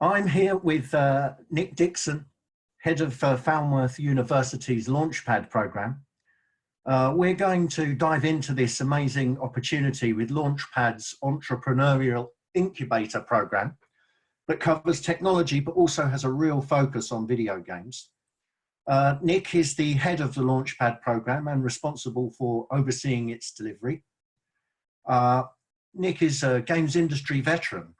I'm here with Nick Dixon, head of Falmouth University's Launchpad program. We're going to dive into this amazing opportunity with Launchpad's entrepreneurial incubator program that covers technology but also has a real focus on video games. Nick is the head of the Launchpad program and responsible for overseeing its delivery. Nick is a games industry veteran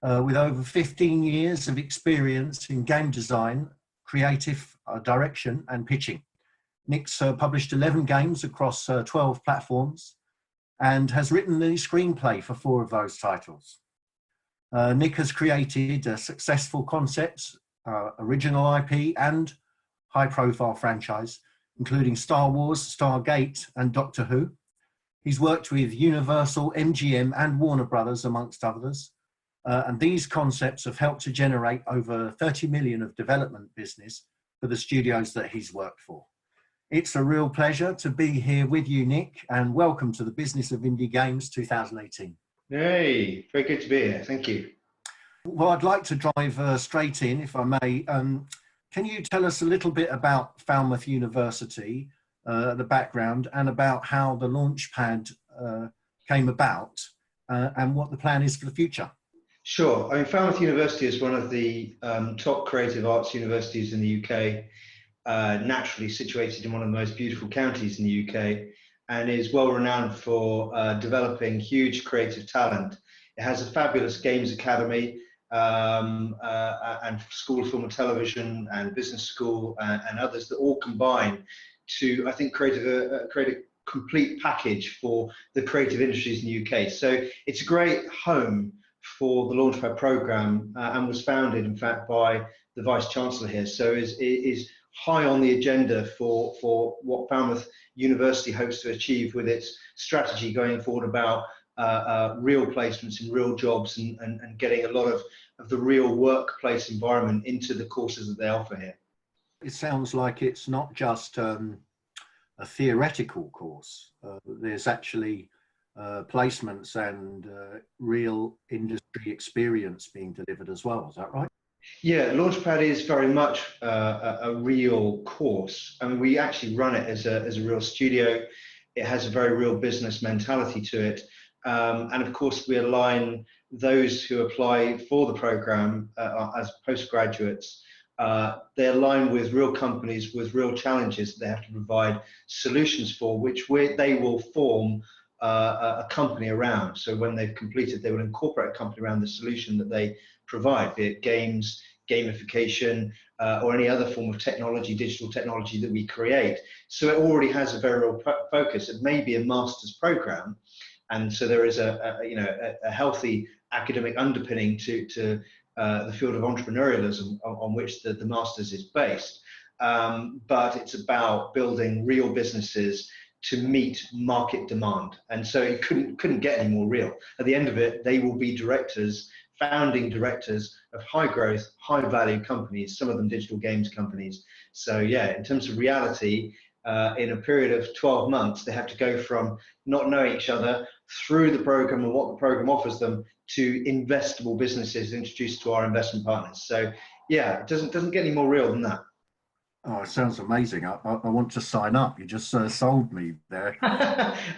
with over 15 years of experience in game design, creative direction and pitching. Nick's published 11 games across 12 platforms and has written the screenplay for 4 of those titles. Nick has created successful concepts, original IP and high-profile franchise, including Star Wars, Stargate and Doctor Who. He's worked with Universal, MGM and Warner Brothers, amongst others. And these concepts have helped to generate over 30 million of development business for the studios that he's worked for. It's a real pleasure to be here with you, Nick, and welcome to the Business of Indie Games 2018. Hey, very good to be here. Thank you. Well, I'd like to drive straight in, if I may. Can you tell us a little bit about Falmouth University, the background, and about how the Launchpad came about and what the plan is for the future? Sure. I mean, Falmouth University is one of the top creative arts universities in the UK, naturally situated in one of the most beautiful counties in the UK, and is well renowned for developing huge creative talent. It has a fabulous games academy and School of Film and Television and Business School and others that all combine to, I think, create a complete package for the creative industries in the UK. So it's a great home for the Launchpad program and was founded, in fact, by the Vice Chancellor here. So is high on the agenda for what Falmouth University hopes to achieve with its strategy going forward about real placements in real jobs and getting a lot of the real workplace environment into the courses that they offer here. It sounds like it's not just a theoretical course. There's actually placements and real industry experience being delivered as well. Is that right? Yeah, Launchpad is very much a real course. I mean, we actually run it as a real studio. It has a very real business mentality to it. And of course, we align those who apply for the program as postgraduates. They align with real companies with real challenges that they have to provide solutions for, which they will form a company around. So when they've completed, they will incorporate a company around the solution that they provide, be it games, gamification, or any other form of technology, digital technology that we create. So it already has a very real focus. It may be a master's program, and so there is a healthy academic underpinning to the field of entrepreneurialism on which the master's is based. But it's about building real businesses to meet market demand, and so it couldn't get any more real. At the end of it, they will be directors, founding directors of high growth, high value companies, some of them digital games companies. So yeah, in terms of reality, in a period of 12 months, they have to go from not knowing each other through the program and what the program offers them to investable businesses introduced to our investment partners. So yeah, it doesn't get any more real than that. Oh, it sounds amazing. I want to sign up. You just sold me there.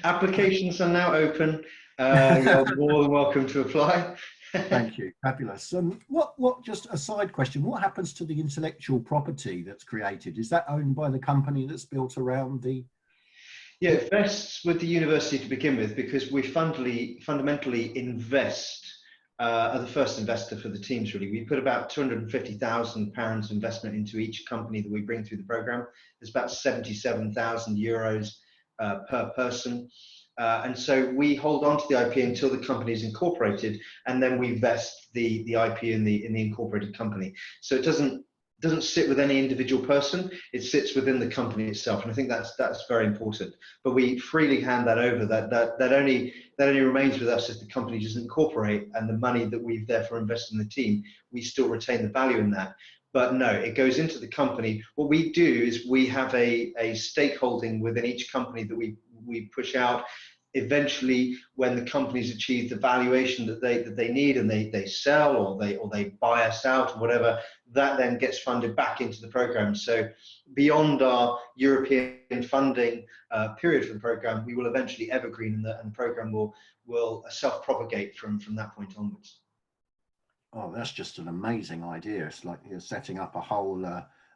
Applications are now open. You're more than welcome to apply. Thank you. Fabulous. What, just a side question, what happens to the intellectual property that's created? Is that owned by the company that's built around the... Yeah, it vests with the university to begin with, because we fundamentally invest, are the first investor for the teams, really. We put about £250,000 investment into each company that we bring through the program. There's about 77,000 euros per person. And so we hold on to the IP until the company is incorporated, and then we vest the IP in the incorporated company. So it doesn't sit with any individual person, it sits within the company itself. And I think that's very important. But we freely hand that over. That only remains with us if the company doesn't incorporate, and the money that we've therefore invested in the team, we still retain the value in that. But no, it goes into the company. What we do is we have a stakeholding within each company that we push out. eventually, when the companies achieve the valuation that they need, and they sell, or they buy us out or whatever, that then gets funded back into the program. So beyond our European funding period for the program, we will eventually evergreen, and the program will self-propagate from that point onwards. Oh, that's just an amazing idea. It's like you're setting up a whole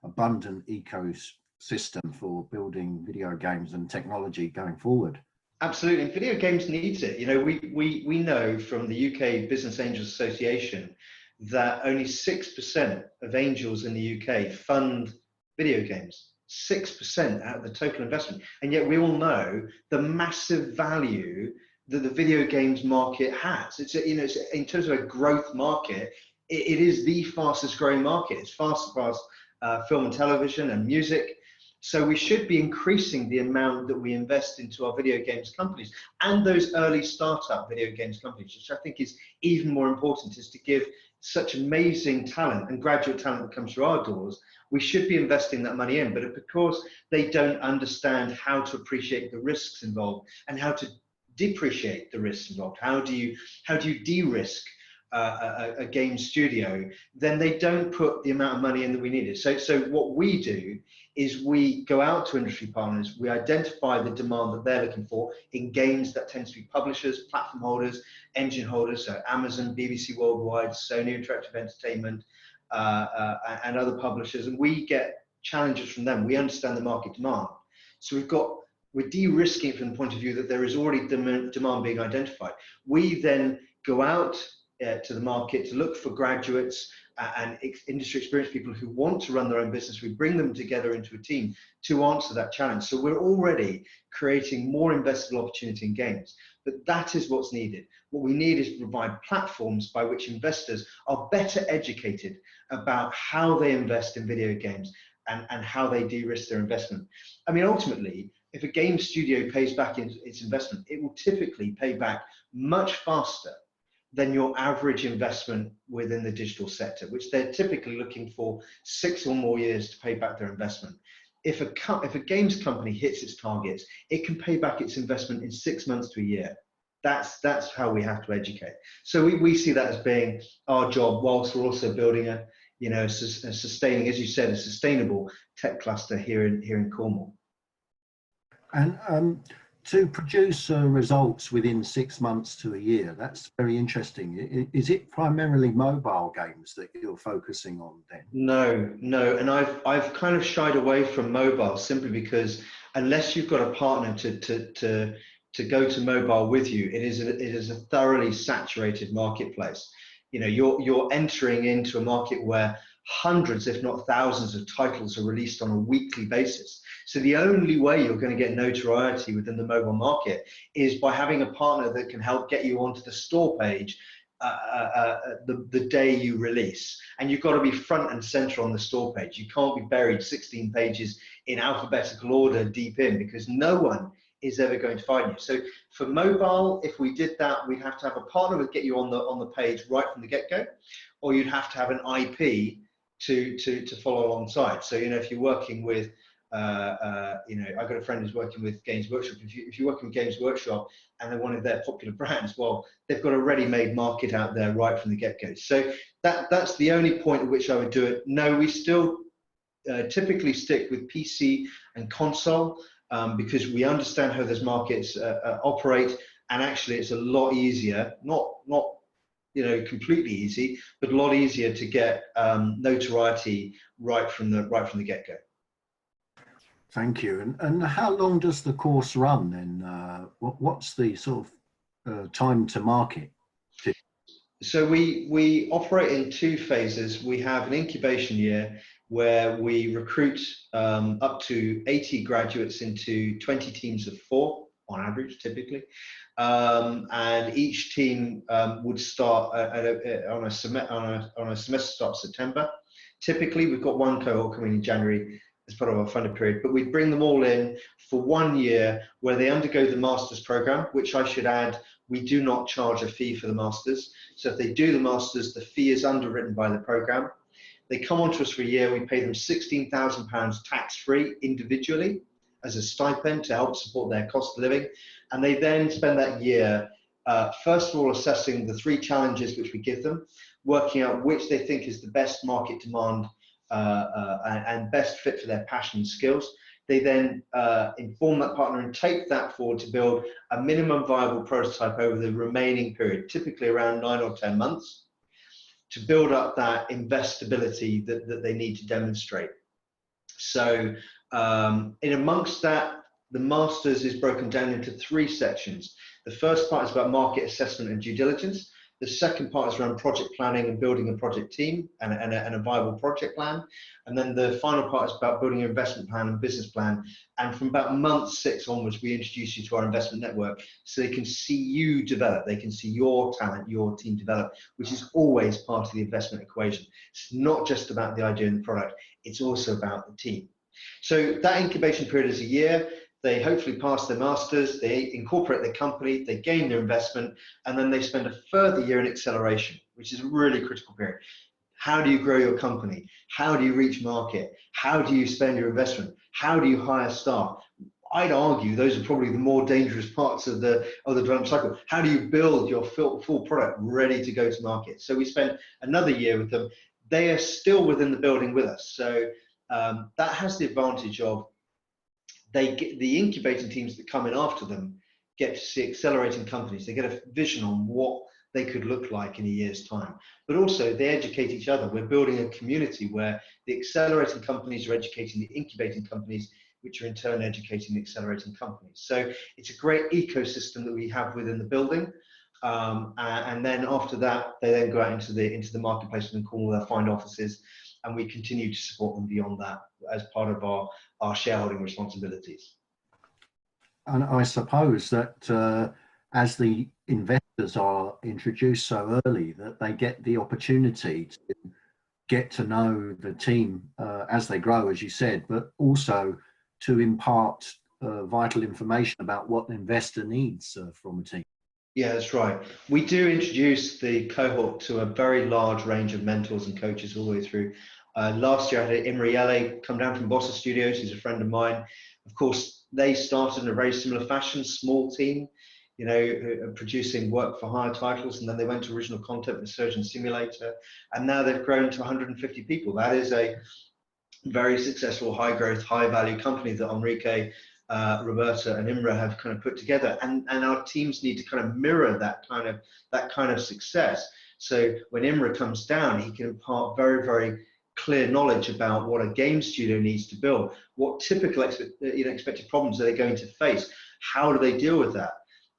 abundant ecosystem for building video games and technology going forward. Absolutely, and video games needs it. You know, we know from the UK Business Angels Association that only 6% of angels in the UK fund video games. 6% out of the total investment, and yet we all know the massive value that the video games market has. It's it's in terms of a growth market, it is the fastest growing market. It's fast film and television and music. So we should be increasing the amount that we invest into our video games companies and those early startup video games companies, which I think is even more important, is to give such amazing talent and graduate talent that comes through our doors. We should be investing that money in, but because they don't understand how to appreciate the risks involved and how to depreciate the risks involved, how do you de-risk a game studio, then they don't put the amount of money in that we needed. So what we do is we go out to industry partners, we identify the demand that they're looking for in games that tends to be publishers, platform holders, engine holders, so Amazon, BBC Worldwide, Sony Interactive Entertainment, and other publishers, and we get challenges from them. We understand the market demand. So we're de-risking it from the point of view that there is already demand being identified. We then go out to the market to look for graduates and industry experienced people who want to run their own business. We bring them together into a team to answer that challenge. So we're already creating more investable opportunity in games, but that is what's needed. What we need is to provide platforms by which investors are better educated about how they invest in video games and how they de-risk their investment. I mean, ultimately, if a game studio pays back its investment, it will typically pay back much faster than your average investment within the digital sector, which they're typically looking for 6 or more years to pay back their investment. If a games company hits its targets, it can pay back its investment in 6 months to a year. That's how we have to educate. So we see that as being our job, whilst we're also building a sustaining, as you said, a sustainable tech cluster here in Cornwall. And to produce results within 6 months to a year, that's very interesting. Is it primarily mobile games that you're focusing on then? No, and I've kind of shied away from mobile simply because unless you've got a partner to go to mobile with you, it is a thoroughly saturated marketplace. You know, you're entering into a market where hundreds, if not thousands, of titles are released on a weekly basis. So the only way you're going to get notoriety within the mobile market is by having a partner that can help get you onto the store page the day you release. And you've got to be front and center on the store page. You can't be buried 16 pages in alphabetical order deep in, because no one is ever going to find you. So for mobile, if we did that, we'd have to have a partner that get you on the page right from the get-go, or you'd have to have an IP to follow alongside. So, you know, if you're working with, I've got a friend who's working with Games Workshop. If you're working with Games Workshop and they're one of their popular brands, well, they've got a ready-made market out there right from the get-go. So that's the only point at which I would do it. No, we still typically stick with PC and console because we understand how those markets operate, and actually it's a lot easier, not completely easy, but a lot easier to get notoriety right from the get-go. Thank you. And how long does the course run then? What's the sort of time to market? So we operate in 2 phases. We have an incubation year where we recruit up to 80 graduates into 20 teams of 4 on average, typically. And each team would start on a semester start September. Typically, we've got 1 cohort coming in January as part of our funded period, but we bring them all in for 1 year where they undergo the master's program, which I should add, we do not charge a fee for the masters. So if they do the masters, the fee is underwritten by the program. They come on to us for a year, we pay them £16,000 tax-free individually, as a stipend to help support their cost of living. And they then spend that year, first of all, assessing the 3 challenges which we give them, working out which they think is the best market demand and best fit for their passion and skills. They then inform that partner and take that forward to build a minimum viable prototype over the remaining period, typically around 9 or 10 months, to build up that investability that they need to demonstrate. So in amongst that, the Masters is broken down into 3 sections. The first part is about market assessment and due diligence. The second part is around project planning and building a project team and a viable project plan. And then the final part is about building an investment plan and business plan. And from about month 6 onwards, we introduce you to our investment network so they can see you develop. They can see your talent, your team develop, which is always part of the investment equation. It's not just about the idea and the product. It's also about the team. So that incubation period is a year. They hopefully pass their masters, they incorporate their company, they gain their investment, and then they spend a further year in acceleration, which is a really critical period. How do you grow your company? How do you reach market? How do you spend your investment? How do you hire staff? I'd argue those are probably the more dangerous parts of the development cycle. How do you build your full product ready to go to market? So we spent another year with them. They are still within the building with us. So that has the advantage of the incubating teams that come in after them get to see accelerating companies. They get a vision on what they could look like in a year's time. But also they educate each other. We're building a community where the accelerating companies are educating the incubating companies, which are in turn educating the accelerating companies. So it's a great ecosystem that we have within the building. And then after that, they then go out into the marketplace and call their find offices, and we continue to support them beyond that as part of our shareholding responsibilities. And I suppose that as the investors are introduced so early, that they get the opportunity to get to know the team as they grow, as you said, but also to impart vital information about what the investor needs from a team. Yeah, that's right. We do introduce the cohort to a very large range of mentors and coaches all the way through. Last year I had Imre Yele come down from Bossa Studios. He's a friend of mine. Of course, they started in a very similar fashion, small team, you know, producing work for hire titles, and then they went to original content with Surgeon Simulator, and now they've grown to 150 people. That is a very successful, high growth, high value company that Enrique, Roberta and Imre have kind of put together, and our teams need to kind of mirror that kind of success. So when Imre comes down, he can impart very, very clear knowledge about what a game studio needs to build, what typical expected problems are they going to face, how do they deal with that.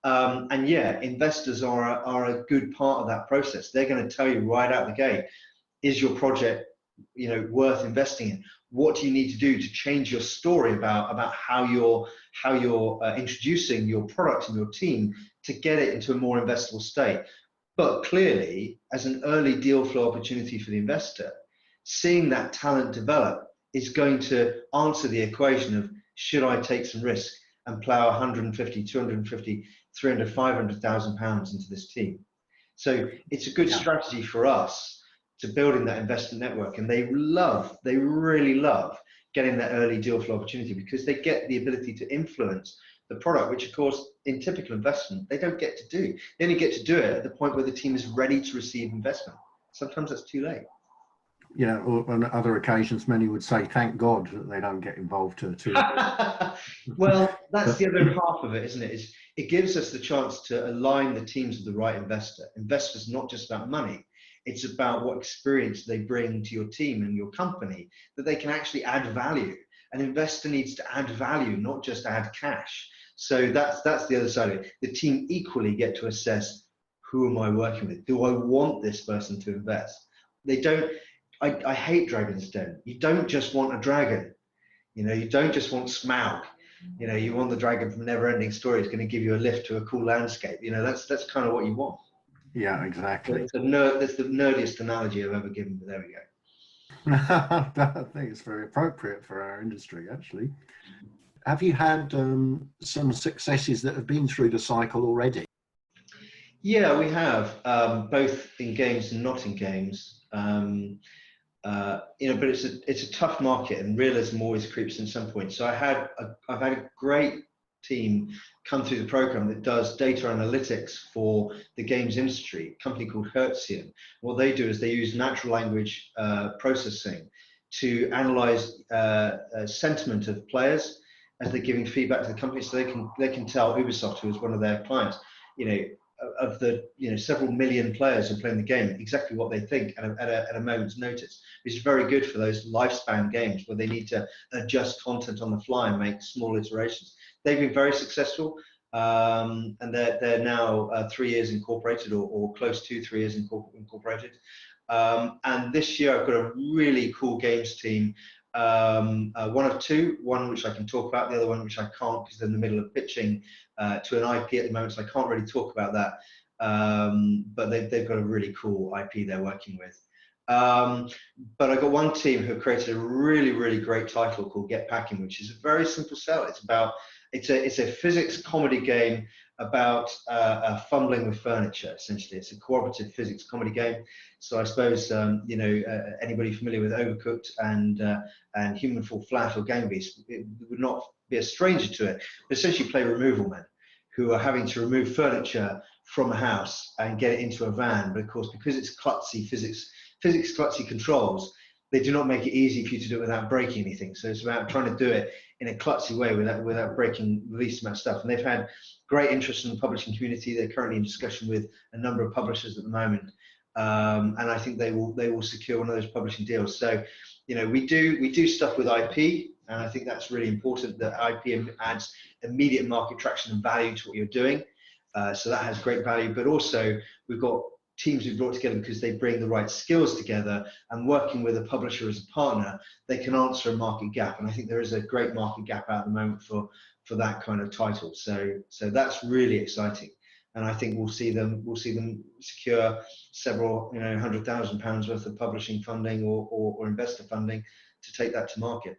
And yeah, investors are a good part of that process. They're going to tell you right out the gate, is your project, you know, worth investing in? What do you need to do to change your story about how you're introducing your product and your team to get it into a more investable state? But clearly, as an early deal flow opportunity for the investor, seeing that talent develop is going to answer the equation of, should I take some risk and plow 150, 250, 300, 500,000 pounds into this team? So it's a good strategy for us to building that investment network, and they really love getting that early deal flow opportunity, because they get the ability to influence the product, which of course in typical investment they don't get to do. They only get to do it at the point where the team is ready to receive investment. Sometimes that's too late. Yeah, or on other occasions, many would say, thank God that they don't get involved too. Well, that's the other half of it, isn't it? It gives us the chance to align the teams with the right investor. Investors not just about money, it's about what experience they bring to your team and your company, that they can actually add value. An investor needs to add value, not just add cash. So that's the other side of it. The team equally get to assess, who am I working with? Do I want this person to invest? They don't. I hate Dragon's Den. You don't just want a dragon. You know, you don't just want Smaug. You know, you want the dragon from Never-Ending Story. It's going to give you a lift to a cool landscape. You know, that's kind of what you want. Yeah, exactly. That's the nerdiest analogy I've ever given, but there we go. I think it's very appropriate for our industry, actually. Have you had some successes that have been through the cycle already? Yeah, we have, both in games and not in games. but it's a tough market, and realism always creeps in some point. So I've had a great team come through the program that does data analytics for the games industry, a company called Hertzian. What they do is they use natural language processing to analyze sentiment of players as they're giving feedback to the company, so they can tell Ubisoft, who is one of their clients, of the several million players who are playing the game, exactly what they think at a moment's notice, which is very good for those lifespan games where they need to adjust content on the fly and make small iterations. They've been very successful, and they're now 3 years incorporated, or close to 3 years incorporated. And this year I've got a really cool games team, one of two, one which I can talk about, the other one which I can't because they're in the middle of pitching to an IP at the moment, so I can't really talk about that. But they've got a really cool IP they're working with. But I got one team who created a really, really great title called Get Packing, which is a very simple sell. It's a physics comedy game about fumbling with furniture. Essentially, it's a cooperative physics comedy game. So I suppose anybody familiar with Overcooked and Human Fall Flat or Gang Beasts, it would not be a stranger to it. But essentially, play removal men who are having to remove furniture from a house and get it into a van. But of course, because it's klutzy physics klutzy controls, they do not make it easy for you to do it without breaking anything. So it's about trying to do it in a klutzy way without breaking the least amount of stuff. And they've had great interest in the publishing community. They're currently in discussion with a number of publishers at the moment, and I think they will secure one of those publishing deals. So, we do stuff with IP, and I think that's really important. That IP adds immediate market traction and value to what you're doing. So that has great value. But also, we've got teams we've brought together because they bring the right skills together, and working with a publisher as a partner, they can answer a market gap. And I think there is a great market gap out at the moment for that kind of title. So that's really exciting. And I think we'll see them secure several £100,000 worth of publishing funding or investor funding to take that to market.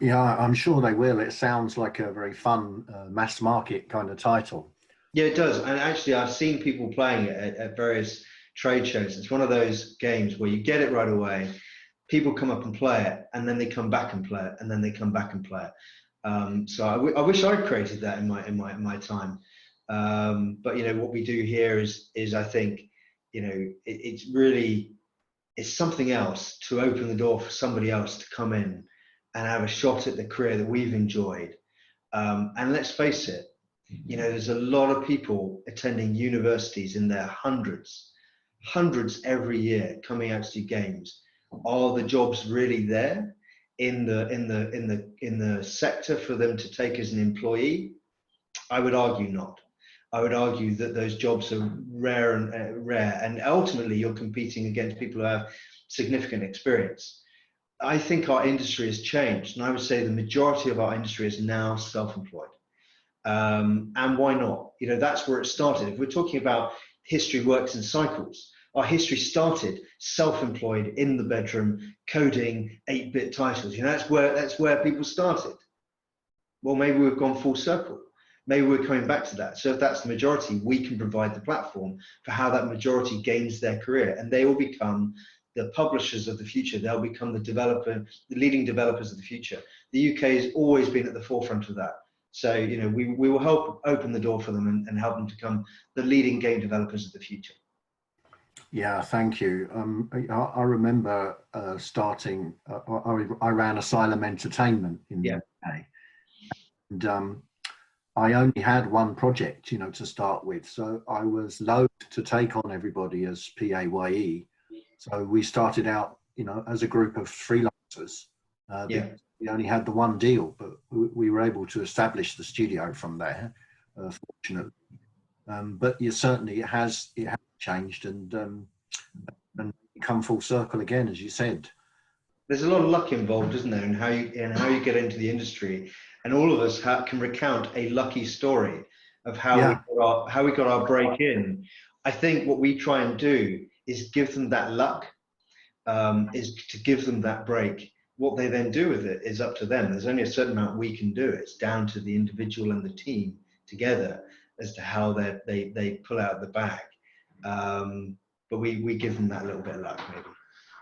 Yeah, I'm sure they will. It sounds like a very fun mass market kind of title. Yeah, it does. And actually, I've seen people playing it at various trade shows. It's one of those games where you get it right away, people come up and play it, and then they come back and play it, and then they come back and play it. So I wish I'd created that in my time. But what we do here is I think it's something else to open the door for somebody else to come in and have a shot at the career that we've enjoyed. And let's face it, there's a lot of people attending universities in their hundreds every year coming out to do games. Are the jobs really there in the sector for them to take as an employee? I would argue not. I would argue that those jobs are rare, and ultimately you're competing against people who have significant experience. I think our industry has changed, and I would say the majority of our industry is now self-employed. And why not? That's where it started. If we're talking about history works in cycles, our history started self-employed in the bedroom, coding 8-bit titles. That's where people started. Well, maybe we've gone full circle. Maybe we're coming back to that. So if that's the majority, we can provide the platform for how that majority gains their career, and they will become the publishers of the future. They'll become the leading developers of the future. The UK has always been at the forefront of that. So, we will help open the door for them and help them become the leading game developers of the future. Yeah, thank you. I remember starting, I ran Asylum Entertainment in the UK. And I only had one project, to start with. So I was loath to take on everybody as PAYE. So we started out, as a group of freelancers. We only had the one deal, but we were able to establish the studio from there, fortunately. But certainly it has changed and come full circle again, as you said. There's a lot of luck involved, isn't there, in how you get into the industry, and all of us can recount a lucky story of how we got our break in. I think what we try and do is give them that luck, is to give them that break. What they then do with it is up to them. There's only a certain amount we can do. It's down to the individual and the team together as to how they pull out the bag. But we give them that little bit of luck, maybe.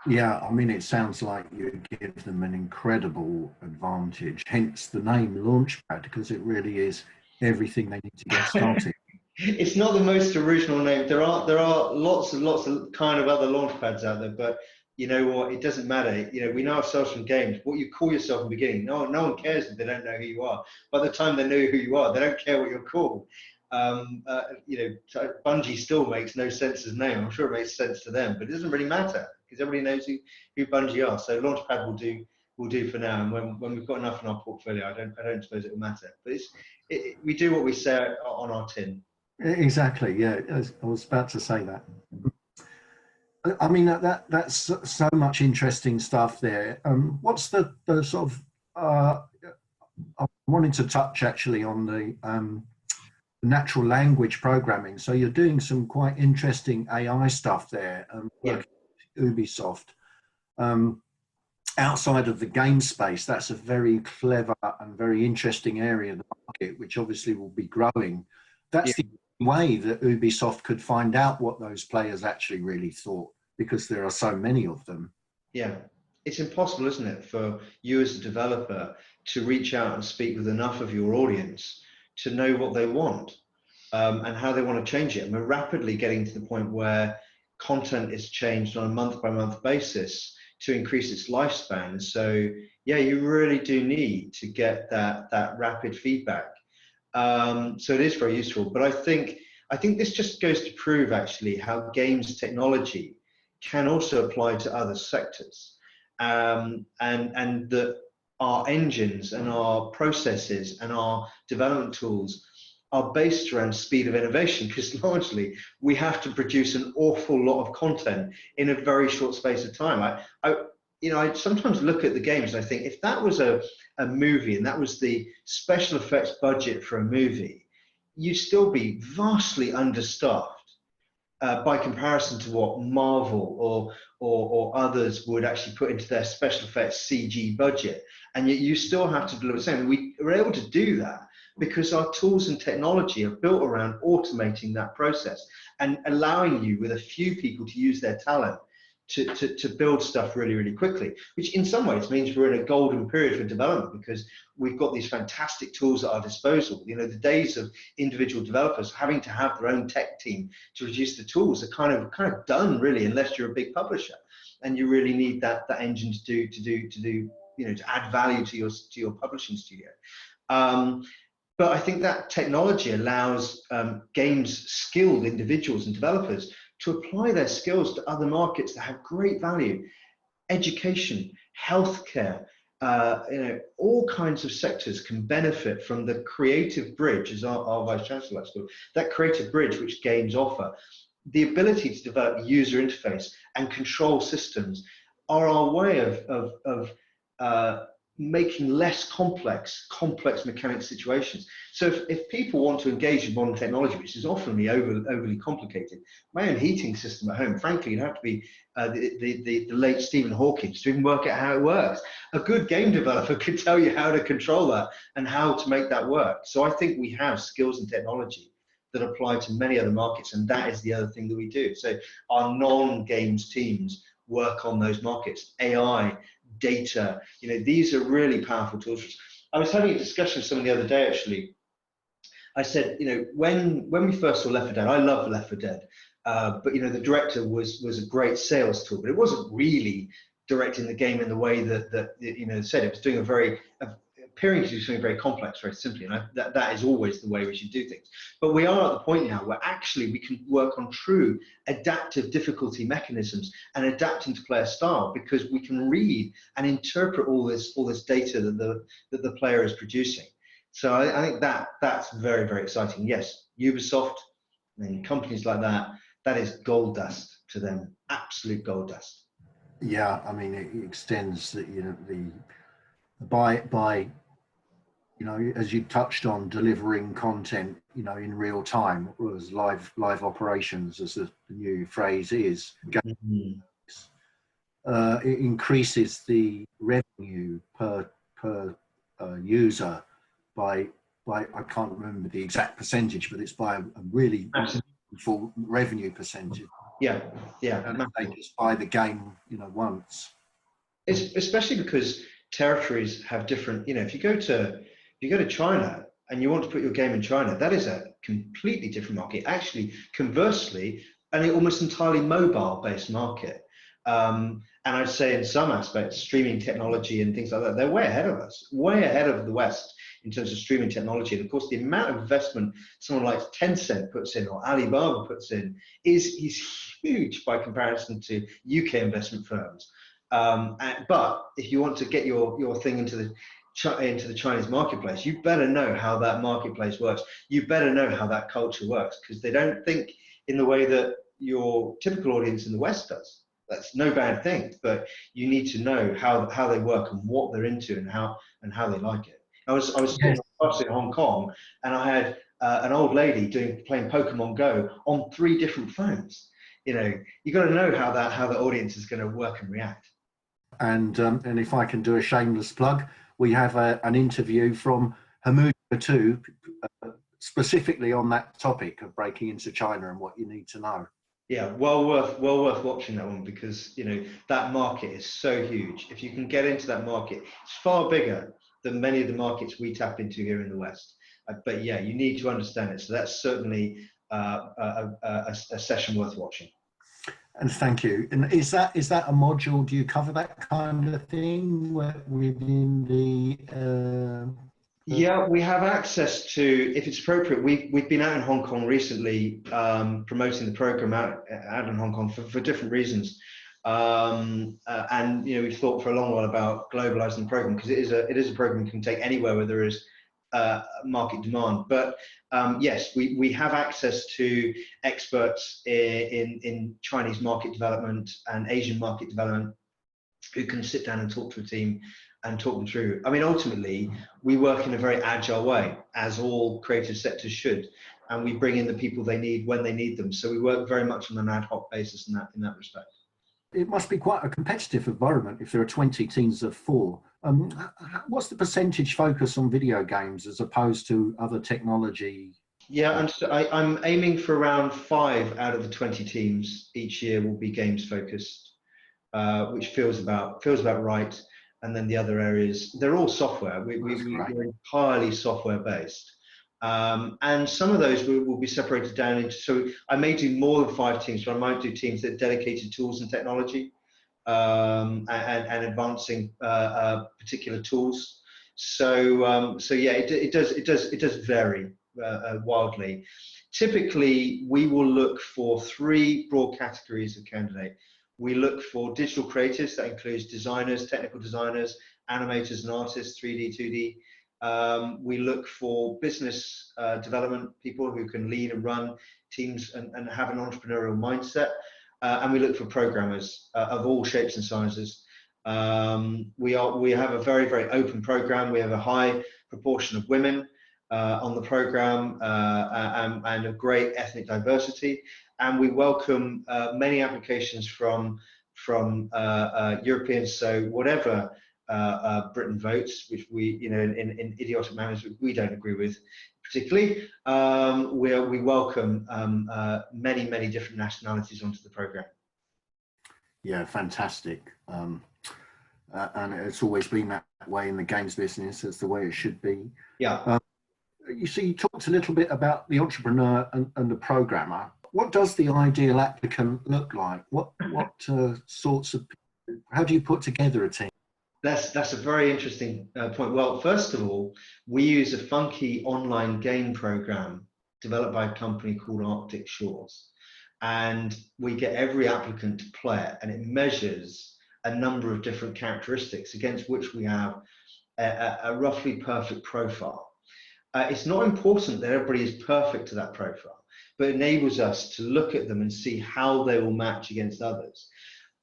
Yeah, I mean, it sounds like you give them an incredible advantage, hence the name Launchpad, because it really is everything they need to get started. It's not the most original name. There are lots of kind of other launch pads out there, but you know what? It doesn't matter. You know, we know ourselves from games. What you call yourself in the beginning, no one cares if they don't know who you are. By the time they know who you are, they don't care what you're called. You know, so Bungie still makes no sense as a name. I'm sure it makes sense to them, but it doesn't really matter because everybody knows who Bungie are. So Launchpad will do for now. And when we've got enough in our portfolio, I don't suppose it will matter. But we do what we say on our tin. Exactly. Yeah, I was about to say that. I mean, that's so much interesting stuff there. What's the sort of I wanted to touch actually on the natural language programming. So you're doing some quite interesting AI stuff there, Yeah. working with Ubisoft. Um, Outside of the game space, that's a very clever and very interesting area of the market, which obviously will be growing. Yeah. That's the way that Ubisoft could find out what those players actually really thought, because there are so many of them. Yeah, it's impossible, isn't it, for you as a developer to reach out and speak with enough of your audience to know what they want and how they want to change it. And we're rapidly getting to the point where content is changed on a month by month basis to increase its lifespan. So yeah, you really do need to get that rapid feedback. So it is very useful. But I think this just goes to prove actually how games technology can also apply to other sectors, and that our engines and our processes and our development tools are based around speed of innovation because largely we have to produce an awful lot of content in a very short space of time. I sometimes look at the games and I think if that was a movie and that was the special effects budget for a movie, you'd still be vastly understaffed by comparison to what Marvel or others would actually put into their special effects CG budget. And yet you still have to deliver the same. We were able to do that because our tools and technology are built around automating that process and allowing you with a few people to use their talent to build stuff really, really quickly, which in some ways means we're in a golden period for development because we've got these fantastic tools at our disposal. You know, the days of individual developers having to have their own tech team to produce the tools are kind of done really, unless you're a big publisher and you really need that engine to do you know, to add value to your publishing studio. But I think that technology allows games skilled individuals and developers to apply their skills to other markets that have great value. Education, healthcare, you know, all kinds of sectors can benefit from the creative bridge, as our Vice Chancellor likes to call it, that creative bridge which games offer. The ability to develop user interface and control systems are our way of making less complex mechanic situations. So if people want to engage in modern technology, which is often overly complicated, my own heating system at home, frankly, you'd have to be the late Stephen Hawking to even work out how it works. A good game developer could tell you how to control that and how to make that work. So I think we have skills and technology that apply to many other markets, and that is the other thing that we do. So our non-games teams work on those markets. AI, data, you know, these are really powerful tools. I was having a discussion with someone the other day actually. I said, you know, when we first saw Left 4 Dead, I love Left 4 Dead, but you know, the director was a great sales tool, but it wasn't really directing the game in the way that you know said. It was doing appearing to do something very complex, very simply, and that is always the way we should do things. But we are at the point now where actually we can work on true adaptive difficulty mechanisms and adapting to player style because we can read and interpret all this data that the player is producing. So I think that's very, very exciting. Yes, Ubisoft and companies like that, that is gold dust to them, absolute gold dust. Yeah, I mean, it extends the, you know, by you know, as you touched on, delivering content, you know, in real time, was live operations, as the new phrase is. Mm-hmm. It increases the revenue per user by I can't remember the exact percentage, but it's by a really full revenue percentage. Yeah, And if they massively. just buy the game, you know, once. It's especially because territories have different, if you go to China and you want to put your game in China, that is a completely different market. Actually, conversely, an almost entirely mobile-based market. And I'd say in some aspects, streaming technology and things like that, they're way ahead of us, way ahead of the West in terms of streaming technology. And of course, the amount of investment someone like Tencent puts in or Alibaba puts in is huge by comparison to UK investment firms. But if you want to get your thing into the Chinese marketplace, you better know how that marketplace works. You better know how that culture works, because they don't think in the way that your typical audience in the West does. That's no bad thing, but you need to know how they work and what they're into and how they like it. I was Yes. sitting on a bus in Hong Kong, and I had an old lady playing Pokemon Go on 3 different phones. You got to know how the audience is going to work and react. And if I can do a shameless plug, we have an interview from Hamoud Batu specifically on that topic of breaking into China and what you need to know. Yeah, well worth watching that one, because that market is so huge. If you can get into that market, it's far bigger than many of the markets we tap into here in the West. But yeah, you need to understand it. So that's certainly a session worth watching. And thank you. And is that a module? Do you cover that kind of thing within the? Yeah, we have access to, if it's appropriate. We've been out in Hong Kong recently, promoting the program out in Hong Kong for different reasons, and we've thought for a long while about globalizing the program, because it is a program you can take anywhere where there is market demand. But yes, we have access to experts in Chinese market development and Asian market development, who can sit down and talk to a team and talk them through. I mean, ultimately, we work in a very agile way, as all creative sectors should, and we bring in the people they need when they need them. So we work very much on an ad hoc basis in that respect. It must be quite a competitive environment if there are 20 teams of 4. What's the percentage focus on video games as opposed to other technology? Yeah, and so I'm aiming for around 5 out of the 20 teams each year will be games focused, which feels about right. And then the other areas, they're all software. We're entirely software based. And some of those will be separated down into, so I may do more than 5 teams, but I might do teams that are dedicated tools and technology, and advancing particular tools. So yeah, it does vary wildly. Typically, we will look for 3 broad categories of candidate. We look for digital creatives. That includes designers, technical designers, animators and artists, 3D, 2D. We look for business development people who can lead and run teams and have an entrepreneurial mindset. And we look for programmers of all shapes and sizes. We have a very, very open program. We have a high proportion of women on the program, and a great ethnic diversity. And we welcome many applications from Europeans. So whatever Britain votes, which we, in idiotic manners we don't agree with particularly, we welcome many different nationalities onto the program. Yeah, fantastic. And it's always been that way in the games business. It's the way it should be. Yeah. You talked a little bit about the entrepreneur and the programmer. What does the ideal applicant look like? What sorts of people, how do you put together a team? That's a very interesting point. Well, first of all, we use a funky online game program developed by a company called Arctic Shores, and we get every applicant to play it, and it measures a number of different characteristics against which we have a roughly perfect profile. It's not important that everybody is perfect to that profile, but it enables us to look at them and see how they will match against others.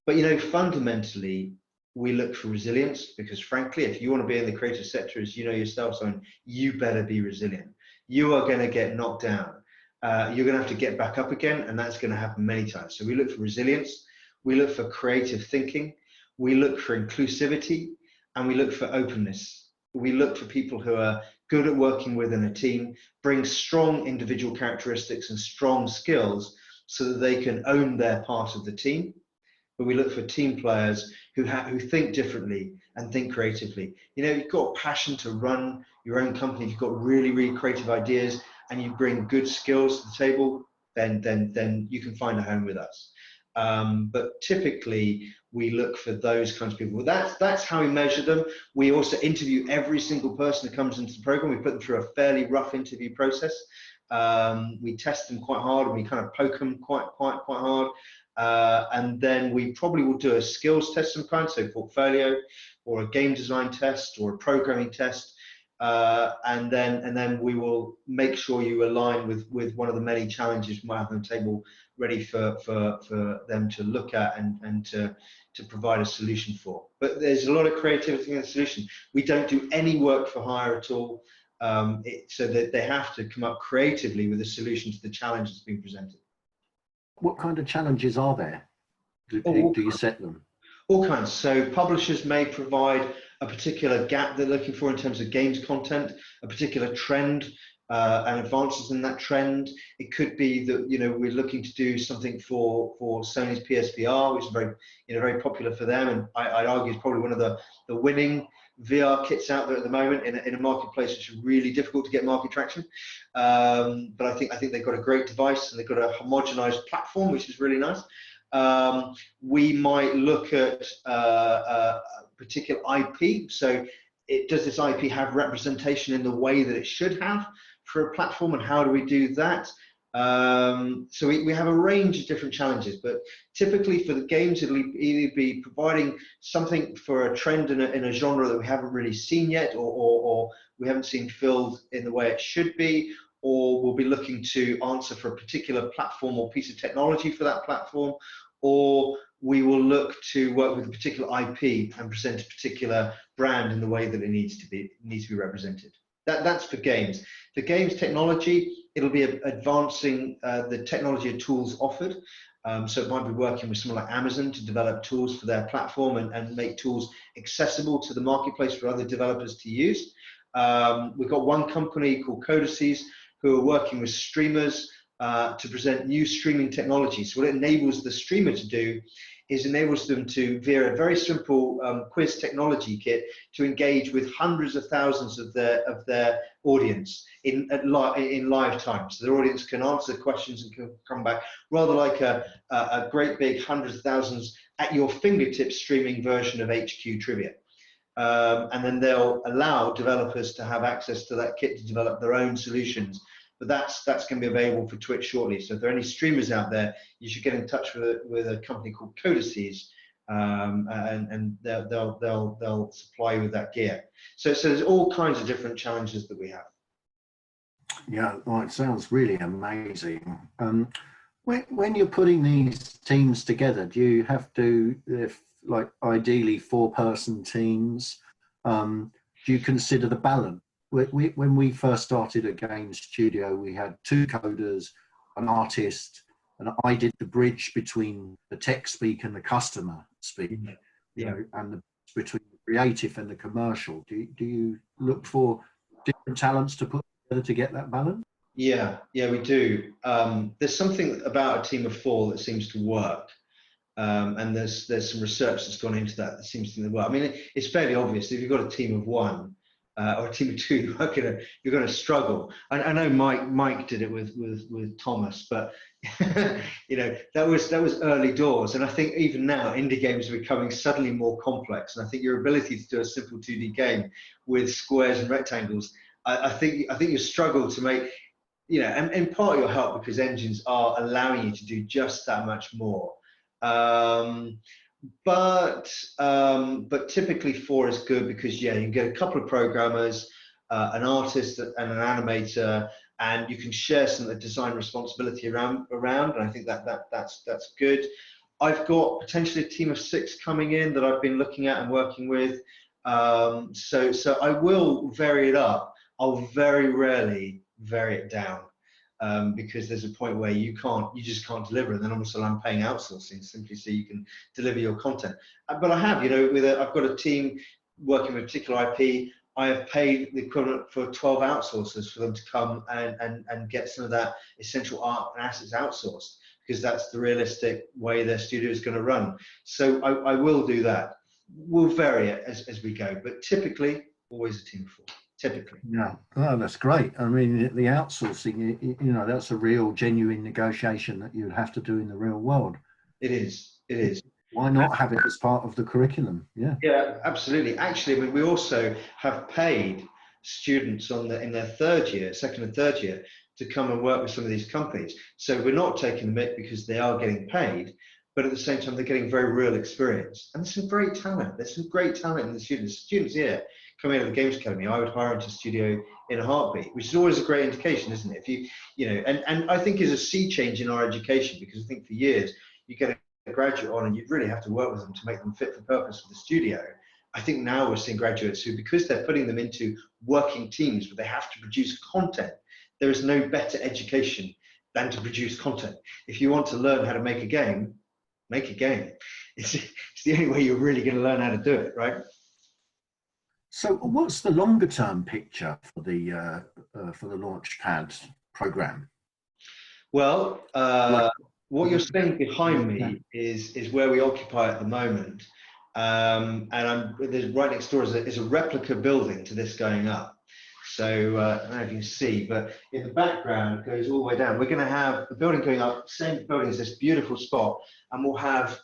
But fundamentally, we look for resilience, because frankly, if you want to be in the creative sector, as you know yourself, Simon, you better be resilient. You are going to get knocked down. You're going to have to get back up again, and that's going to happen many times. So we look for resilience, we look for creative thinking, we look for inclusivity, and we look for openness. We look for people who are good at working within a team, bring strong individual characteristics and strong skills, so that they can own their part of the team. But we look for team players who think differently and think creatively. You know, you've got a passion to run your own company, you've got really, really creative ideas, and you bring good skills to the table, then you can find a home with us. But typically, we look for those kinds of people. That's how we measure them. We also interview every single person that comes into the program. We put them through a fairly rough interview process. We test them quite hard, and we kind of poke them quite hard. And then we probably will do a skills test of some kind, so portfolio, or a game design test, or a programming test, and then we will make sure you align with one of the many challenges we might have on the table, ready for them to look at and to provide a solution for. But there's a lot of creativity in the solution. We don't do any work for hire at all, so that they have to come up creatively with a solution to the challenge that's being presented. What kind of challenges are there? Do you set them? All kinds. So publishers may provide a particular gap they're looking for in terms of games content, a particular trend, and advances in that trend. It could be that, you know, we're looking to do something for Sony's PSVR, which is very popular for them, and I'd argue is probably one of the winning VR kits out there at the moment in a marketplace which is really difficult to get market traction. But I think they've got a great device, and they've got a homogenized platform, which is really nice. We might look at a particular IP. So does this IP have representation in the way that it should have for a platform, and how do we do that? So we have a range of different challenges, but typically for the games, it'll either be providing something for a trend in a genre that we haven't really seen yet, or we haven't seen filled in the way it should be, or we'll be looking to answer for a particular platform or piece of technology for that platform, or we will look to work with a particular IP and present a particular brand in the way that it needs to be represented. That's for games. For games technology, it'll be advancing the technology and tools offered. So it might be working with someone like Amazon to develop tools for their platform and make tools accessible to the marketplace for other developers to use. We've got one company called Codices who are working with streamers to present new streaming technology. So what it enables the streamer to do is enables them to, via a very simple quiz technology kit, to engage with hundreds of thousands of their audience in live time. So their audience can answer questions and can come back, rather like a great big hundreds of thousands at your fingertips streaming version of HQ Trivia. And then they'll allow developers to have access to that kit to develop their own solutions. But that's going to be available for Twitch shortly. So if there are any streamers out there, you should get in touch with a company called Codices, and they'll supply you with that gear. So there's all kinds of different challenges that we have. Yeah, well, it sounds really amazing. When you're putting these teams together, do you have to, like ideally 4-person teams, do you consider the balance? When we first started a game studio, we had 2 coders, an artist, and I did the bridge between the tech speak and the customer speak, you know, and between the creative and the commercial. Do you look for different talents to put together to get that balance? Yeah, we do. There's something about a team of 4 that seems to work. And there's some research that's gone into that seems to work. I mean, it's fairly obvious. If you've got a team of 1, or a team of 2, you're going to struggle. I know Mike did it with Thomas, but you know, that was early doors, and I think even now indie games are becoming suddenly more complex. And I think your ability to do a simple 2D game with squares and rectangles, I think you struggle to make, you know, and in part you'll help because engines are allowing you to do just that much more. But typically 4 is good because you can get a couple of programmers, an artist and an animator, and you can share some of the design responsibility around. And I think that's good. I've got potentially a team of 6 coming in that I've been looking at and working with. So I will vary it up. I'll very rarely vary it down. Because there's a point where you just can't deliver, and then almost I'm paying outsourcing simply so you can deliver your content. But I have, you know, I've got a team working with a particular IP. I have paid the equivalent for 12 outsourcers for them to come and get some of that essential art and assets outsourced, because that's the realistic way their studio is going to run. So I will do that. We'll vary it as we go, but typically always a team of 4, typically. Yeah, oh, that's great. I mean, the outsourcing, you know, that's a real genuine negotiation that you'd have to do in the real world. It is. It is. Why not have it as part of the curriculum? Yeah. Yeah, absolutely. Actually, I mean, we also have paid students in their second and third year, to come and work with some of these companies. So we're not taking the mick because they are getting paid, but at the same time, they're getting very real experience. And there's some great talent. There's some great talent in the students. Students here coming out of the Games Academy, I would hire into studio in a heartbeat, which is always a great indication, isn't it? If you know, and I think is a sea change in our education, because I think for years you get a graduate on and you really have to work with them to make them fit for purpose for the studio. I think now we're seeing graduates who, because they're putting them into working teams where they have to produce content, there is no better education than to produce content. If you want to learn how to make a game, make a game. It's the only way you're really going to learn how to do it, right? So what's the longer term picture for the Launchpad program? Well, what you're seeing behind me is where we occupy at the moment. And there's right next door is a replica building to this going up. So I don't know if you can see, but in the background it goes all the way down. We're going to have a building going up, same building as this beautiful spot, and we'll have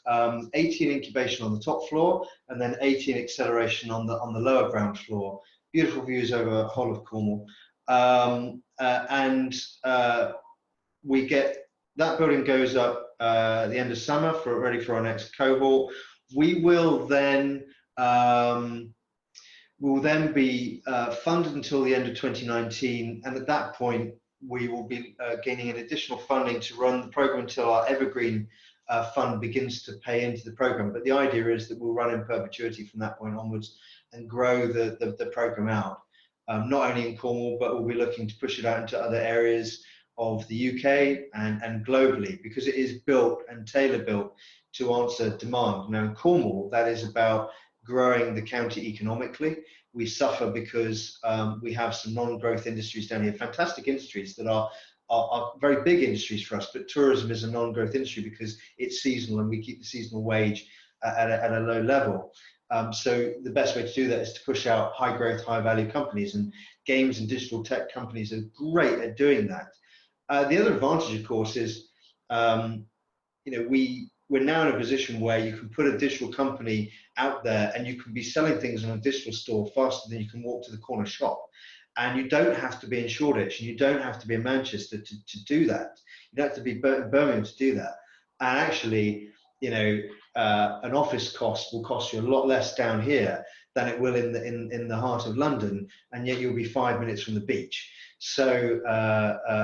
18 incubation on the top floor, and then 18 acceleration on the lower ground floor. Beautiful views over the whole of Cornwall, we get that building goes up at the end of summer ready for our next cohort. We will then be funded until the end of 2019, and at that point we will be gaining an additional funding to run the program until our evergreen fund begins to pay into the program. But the idea is that we'll run in perpetuity from that point onwards and grow the program out, not only in Cornwall, but we'll be looking to push it out into other areas of the UK and globally, because it is built and tailor built to answer demand. Now in Cornwall, that is about growing the county economically. We suffer because we have some non-growth industries down here, fantastic industries that are very big industries for us, but tourism is a non-growth industry because it's seasonal and we keep the seasonal wage at a low level. So the best way to do that is to push out high growth, high value companies, and games and digital tech companies are great at doing that. The other advantage, of course, is we're now in a position where you can put a digital company out there and you can be selling things in a digital store faster than you can walk to the corner shop. And you don't have to be in Shoreditch, and you don't have to be in Manchester to do that. You don't have to be in Birmingham to do that. And actually, an office cost will cost you a lot less down here than it will in the heart of London, and yet you'll be 5 minutes from the beach. So,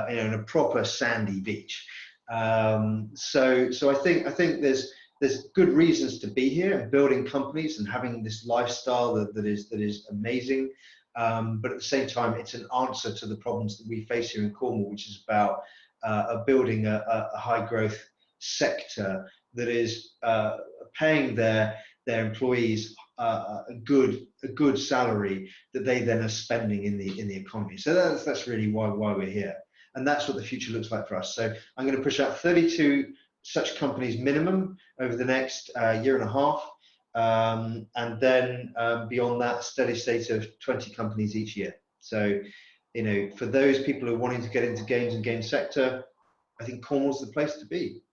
in a proper sandy beach. So I think there's good reasons to be here and building companies and having this lifestyle that is amazing. But at the same time, it's an answer to the problems that we face here in Cornwall, which is about building a high growth sector that is paying their employees a good salary that they then are spending in the economy. So that's really why we're here. And that's what the future looks like for us. So I'm going to push out 32 such companies minimum over the next year and a half. And then beyond that, steady state of 20 companies each year. So, for those people who are wanting to get into games and game sector, I think Cornwall's the place to be.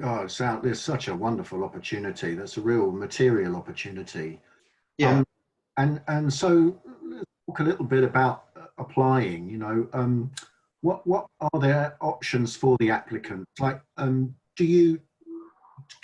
Oh, there's such a wonderful opportunity. That's a real material opportunity. Yeah. And so let's talk a little bit about applying. What are their options for the applicants? Like,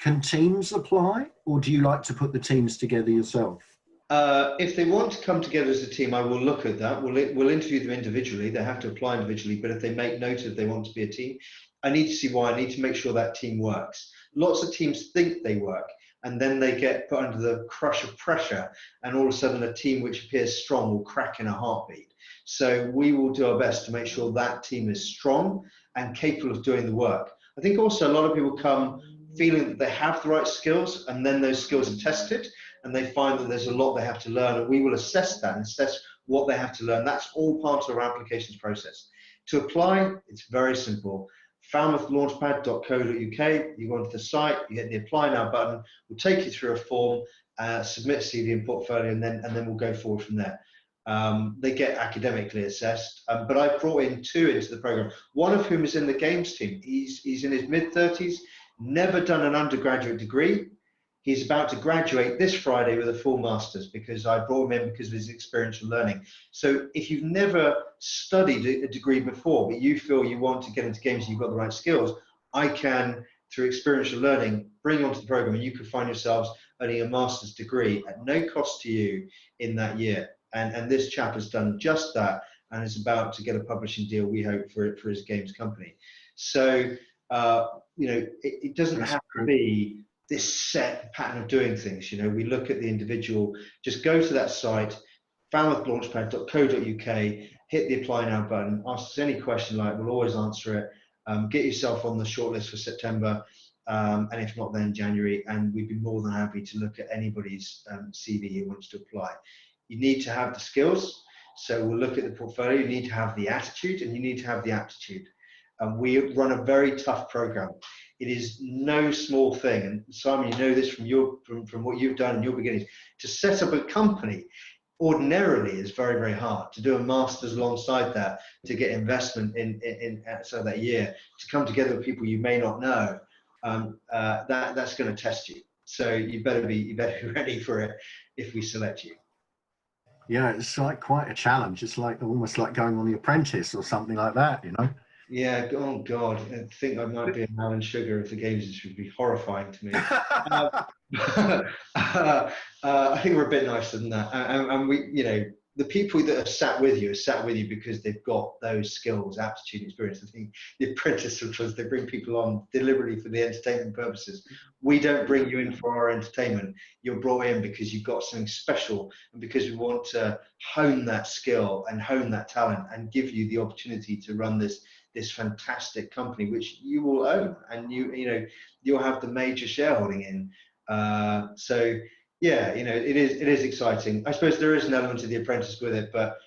can teams apply, or do you like to put the teams together yourself? If they want to come together as a team, I will look at that. We'll interview them individually. They have to apply individually, but if they make note of they want to be a team, I need to see why. I need to make sure that team works. Lots of teams think they work, and then they get put under the crush of pressure, and all of a sudden a team which appears strong will crack in a heartbeat. So we will do our best to make sure that team is strong and capable of doing the work. I think also a lot of people come feeling that they have the right skills, and then those skills are tested and they find that there's a lot they have to learn, and we will assess that and assess what they have to learn. That's all part of our applications process. To apply, it's very simple. falmouth.launchpad.co.uk. You go onto the site, you hit the apply now button. We'll take you through a form, submit CV and portfolio, and then we'll go forward from there. They get academically assessed, but I've brought in 2 into the program, one of whom is in the games team. He's in his mid-30s, never done an undergraduate degree. He's about to graduate this Friday with a full master's, because I brought him in because of his experiential learning. So if you've never studied a degree before, but you feel you want to get into games, you've got the right skills, I can, through experiential learning, bring you onto the program, and you can find yourselves earning a master's degree at no cost to you in that year. And this chap has done just that, and is about to get a publishing deal, we hope, for his games company. So, it doesn't have to be this set pattern of doing things. We look at the individual. Just go to that site, falmouth.launchpad.co.uk, hit the apply now button, ask us any question, we'll always answer it. Get yourself on the shortlist for September, and if not, then January, and we'd be more than happy to look at anybody's CV who wants to apply. You need to have the skills, so we'll look at the portfolio. You need to have the attitude, and you need to have the aptitude. We run a very tough program. It is no small thing, and Simon, you know this from what you've done in your beginnings. To set up a company ordinarily is very, very hard. To do a master's alongside that, to get investment in outside that year, to come together with people you may not know, that's going to test you. So you better be ready for it if we select you. Yeah, it's quite a challenge. It's almost like going on The Apprentice or something like that, Yeah, oh God, I think I might be an Alan Sugar of the games. This would be horrifying to me. I think we're a bit nicer than that. And we, the people that have sat with you because they've got those skills, aptitude, experience. I think The Apprentice, sometimes they bring people on deliberately for the entertainment purposes. We don't bring you in for our entertainment. You're brought in because you've got something special, and because we want to hone that skill and hone that talent and give you the opportunity to run this fantastic company, which you will own, and you'll have the major shareholding in. So yeah, it is exciting. I suppose there is an element of The Apprentice with it, but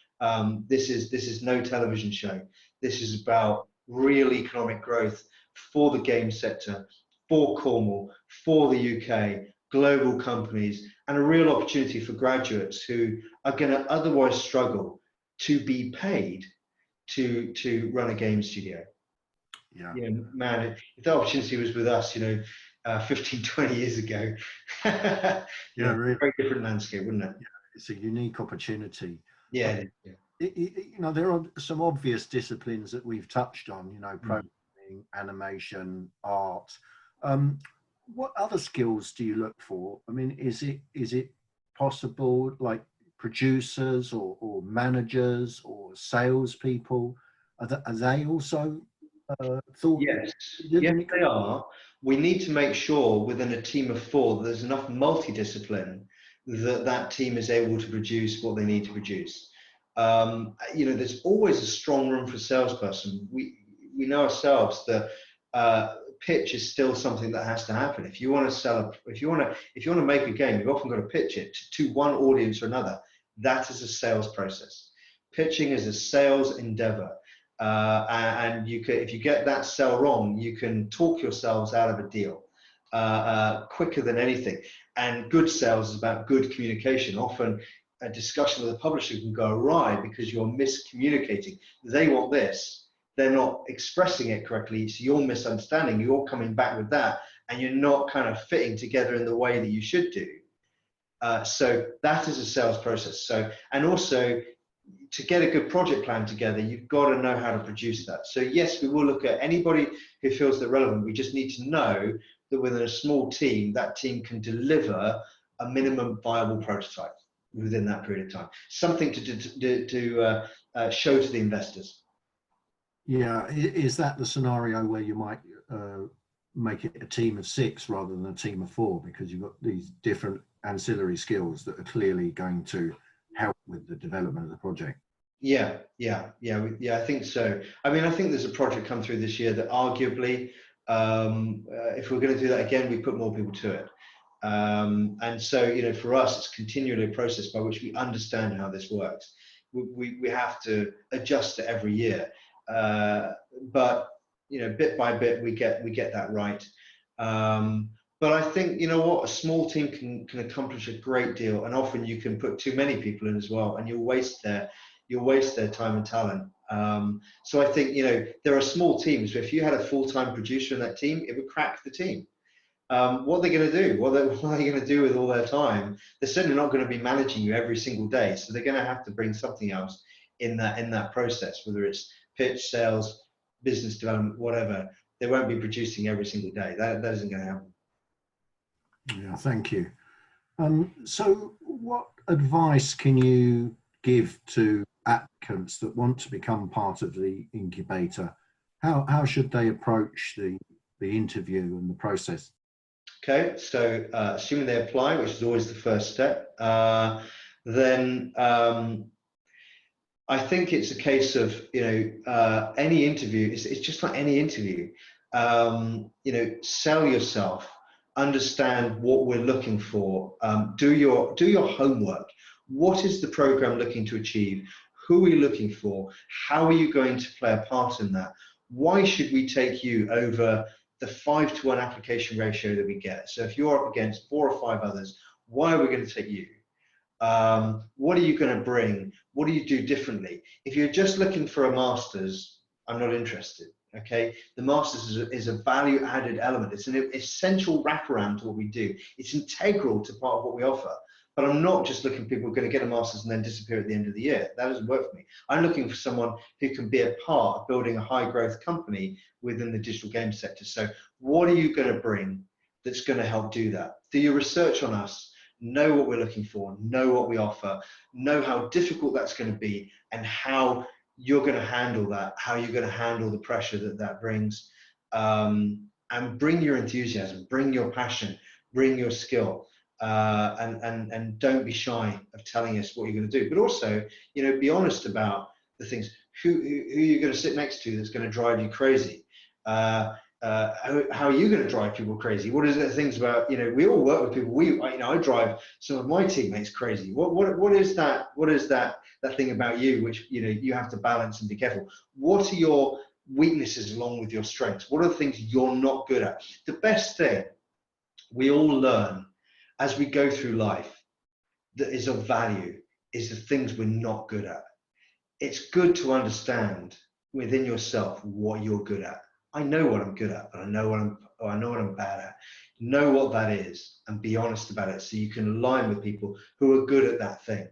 this is no television show. This is about real economic growth for the game sector, for Cornwall, for the UK, global companies, and a real opportunity for graduates who are going to otherwise struggle to be paid to run a game studio. Yeah, man, if that opportunity was with us, 15, 20 years ago, really. Very different landscape, wouldn't it? Yeah, it's a unique opportunity. Yeah. There are some obvious disciplines that we've touched on, programming, animation, art. What other skills do you look for? I mean, is it possible, like producers or managers or salespeople? Are they also thought? Yes, they are. We need to make sure within a team of 4 that there's enough multidiscipline that team is able to produce what they need to produce. There's always a strong room for a salesperson. We know ourselves that pitch is still something that has to happen. If you want to if you want to make a game, you've often got to pitch it to one audience or another. That is a sales process. Pitching is a sales endeavor. And if you get that sell wrong, you can talk yourselves out of a deal quicker than anything. And good sales is about good communication. Often a discussion with a publisher can go awry because you're miscommunicating. They want this, they're not expressing it correctly, so you're misunderstanding, you're coming back with that, and you're not kind of fitting together in the way that you should do. So that is a sales process. And also, to get a good project plan together, you've got to know how to produce that. So yes, we will look at anybody who feels they're relevant. We just need to know that within a small team, that team can deliver a minimum viable prototype within that period of time. Something to show to the investors. Yeah, is that the scenario where you might make it a team of 6 rather than a team of 4, because you've got these different ancillary skills that are clearly going to help with the development of the project? Yeah, I think so. I mean, I think there's a project come through this year that arguably, if we're going to do that again, we put more people to it. And so, for us, it's continually a process by which we understand how this works. We have to adjust it every year. But bit by bit, we get that right. But I think, you know what, a small team can accomplish a great deal, and often you can put too many people in as well, and you'll waste their time and talent. So I think, there are small teams, but if you had a full-time producer in that team, it would crack the team. What are they going to do? What are they going to do with all their time? They're certainly not going to be managing you every single day, so they're going to have to bring something else in that process, whether it's pitch, sales, business development, whatever. They won't be producing every single day. That isn't going to happen. Yeah, thank you. So what advice can you give to applicants that want to become part of the incubator? How should they approach the interview and the process? Okay, so assuming they apply, which is always the first step, then I think it's a case of, any interview, it's just like any interview. Sell yourself, understand what we're looking for, do your homework. What is the program looking to achieve? Who are you looking for? How are you going to play a part in that? Why should we take you over the 5-to-1 application ratio that we get? So if you're up against 4 or 5 others, why are we going to take you? What are you going to bring? What do you do differently? If you're just looking for a master's, I'm not interested. Okay, the master's is a value-added element. It's an essential wraparound to what we do. It's integral to part of what we offer. But I'm not just looking for people who are going to get a master's and then disappear at the end of the year. That doesn't work for me. I'm looking for someone who can be a part of building a high-growth company within the digital game sector. So what are you going to bring that's going to help do that? Do your research on us. Know what we're looking for, know what we offer, know how difficult that's going to be, and how you're going to handle that, how you're going to handle the pressure that brings, and bring your enthusiasm, bring your passion, bring your skill, and don't be shy of telling us what you're going to do. But also, be honest about the things. Who you're going to sit next to that's going to drive you crazy. How are you going to drive people crazy? What is the things about, we all work with people. I drive some of my teammates crazy. What is that thing about you which you have to balance and be careful? What are your weaknesses along with your strengths? What are the things you're not good at? The best thing we all learn as we go through life that is of value is the things we're not good at. It's good to understand within yourself what you're good at. I know what I'm good at, but I know what I'm bad at. Know what that is and be honest about it so you can align with people who are good at that thing.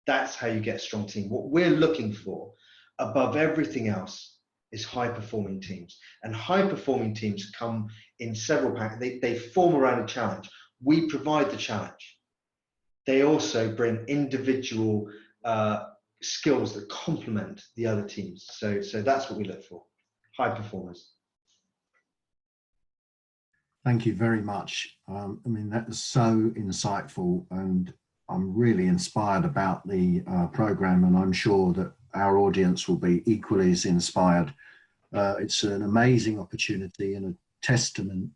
That's how you get a strong team. What we're looking for above everything else is high-performing teams. And high-performing teams come in several packages. They form around a challenge. We provide the challenge. They also bring individual skills that complement the other teams. So that's what we look for. High performers. Thank you very much. That was so insightful, and I'm really inspired about the program, and I'm sure that our audience will be equally as inspired. It's an amazing opportunity and a testament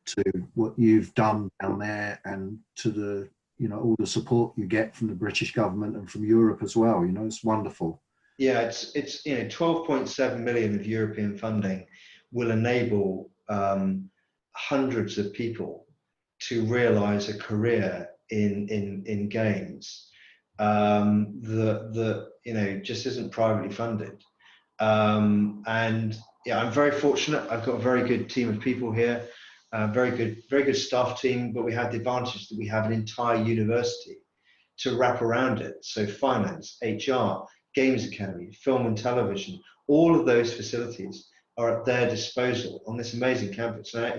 to what you've done down there, and to the all the support you get from the British government and from Europe as well. It's wonderful. Yeah, it's 12.7 million of European funding will enable hundreds of people to realize a career in games that just isn't privately funded. And yeah, I'm very fortunate. I've got a very good team of people here, very good staff team, but we have the advantage that we have an entire university to wrap around it. So finance, HR, Games Academy, film and television, all of those facilities are at their disposal on this amazing campus. So,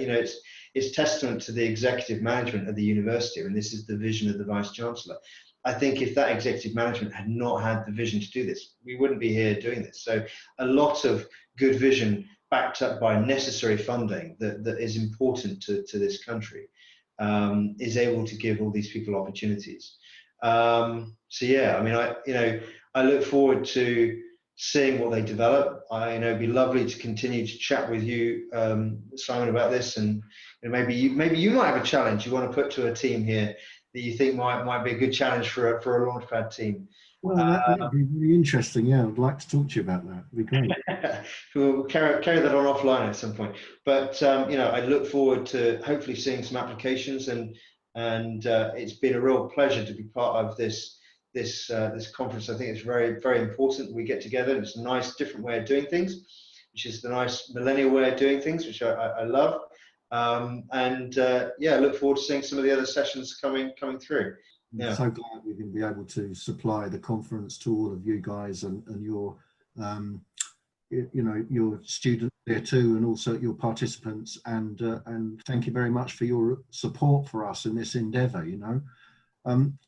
it's testament to the executive management of the university, and this is the vision of the Vice Chancellor. I think if that executive management had not had the vision to do this, we wouldn't be here doing this. So a lot of good vision backed up by necessary funding that is important to this country is able to give all these people opportunities. So yeah, I look forward to seeing what they develop. It'd be lovely to continue to chat with you, Simon, about this, and maybe you might have a challenge you want to put to a team here that you think might be a good challenge for a Launchpad team. Well, that'd be really interesting. Yeah, I'd like to talk to you about that. It'd be great. We'll carry that on offline at some point. But you know, I look forward to hopefully seeing some applications, and it's been a real pleasure to be part of this conference. I think it's very important we get together. It's a nice, different way of doing things, which is the nice millennial way of doing things, which I love. Yeah, I look forward to seeing some of the other sessions coming through. I'm Yeah. so glad we're going to be able to supply the conference to all of you guys and your, you know, your students there too, and also your participants. And thank you very much for your support for us in this endeavour. You know,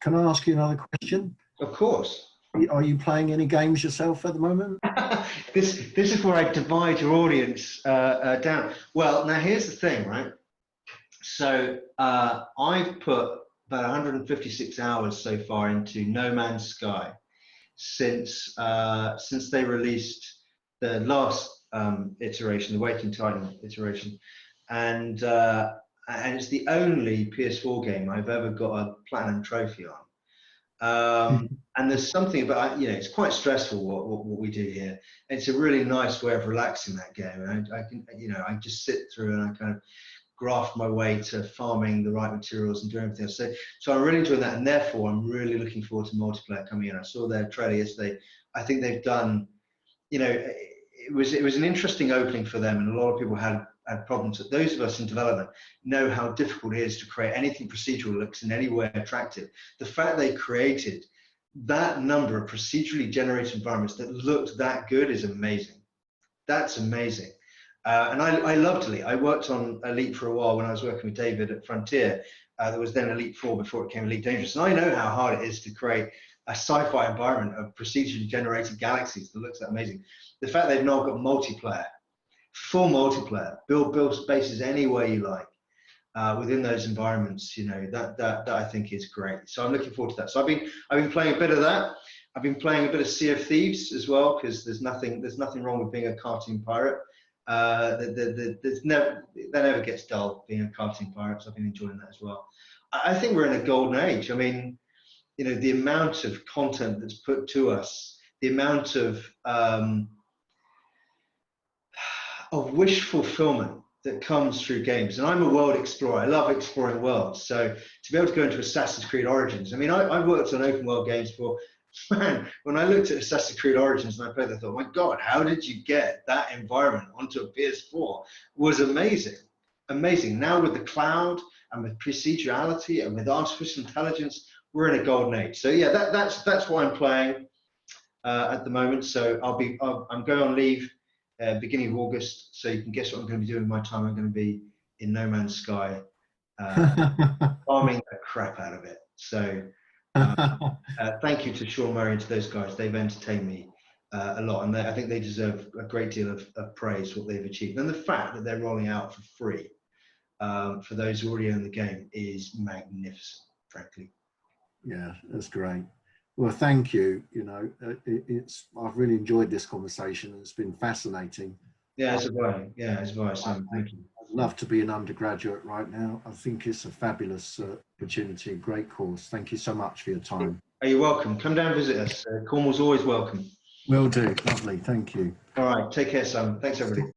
can I ask you another question? Of course. Are you playing any games yourself at the moment? This is where I divide your audience down. Well, now here's the thing, right? So I've put about 156 hours so far into No Man's Sky since they released the last iteration, the Waking Titan iteration, and it's the only PS4 game I've ever got a platinum trophy on. And there's something about, you know, it's quite stressful what we do here. It's a really nice way of relaxing that game. And I can, you know, I just sit through and I kind of graft my way to farming the right materials and doing everything else. So I'm really enjoying that, and therefore I'm really looking forward to multiplayer coming in. I saw their trailer yesterday. I think they've done, you know, it was an interesting opening for them, and a lot of people had problems. But those of us in development know how difficult it is to create anything procedural that looks in any way attractive. The fact they created that number of procedurally generated environments that looked that good is amazing. That's amazing. And I loved Elite. I worked on Elite for a while when I was working with David at Frontier. There was then Elite 4 before it became Elite Dangerous. And I know how hard it is to create a sci-fi environment of procedurally generated galaxies that looks that amazing. The fact they've now got multiplayer, full multiplayer, build spaces any way you like within those environments, you know, that I think is great. So I'm looking forward to that. So I've been playing a bit of that. I've been playing a bit of Sea of Thieves as well, because there's nothing wrong with being a cartoon pirate. That never gets dull, being a cartoon pirate. So I've been enjoying that as well. I think we're in a golden age. I mean, you know, the amount of content that's put to us, the amount of wish fulfillment that comes through games. And I'm a world explorer. I love exploring worlds. So to be able to go into Assassin's Creed Origins, I mean, I worked on open world games before. Man, when I looked at Assassin's Creed Origins and I played, I thought, my God, how did you get that environment onto a PS4? It was amazing, amazing. Now with the cloud and with procedurality and with artificial intelligence, we're in a golden age. So yeah, that's what I'm playing at the moment. So I'm going on leave beginning of August. So you can guess what I'm going to be doing with my time. I'm going to be in No Man's Sky, farming the crap out of it. So. Thank you to Sean Murray and to those guys. They've entertained me a lot, and I think they deserve a great deal of praise for what they've achieved. And the fact that they're rolling out for free for those who already own the game is magnificent, frankly. Yeah, that's great. Well, thank you. You know, I've really enjoyed this conversation. It's been fascinating. Yeah, it's a way. Yeah, it's a way, Simon. Thank you. I'd love to be an undergraduate right now. I think it's a fabulous opportunity, great course. Thank you so much for your time. Are you welcome? Come down and visit us. Cornwall's always welcome. Will do. Lovely. Thank you. All right. Take care, Simon. Thanks, everybody.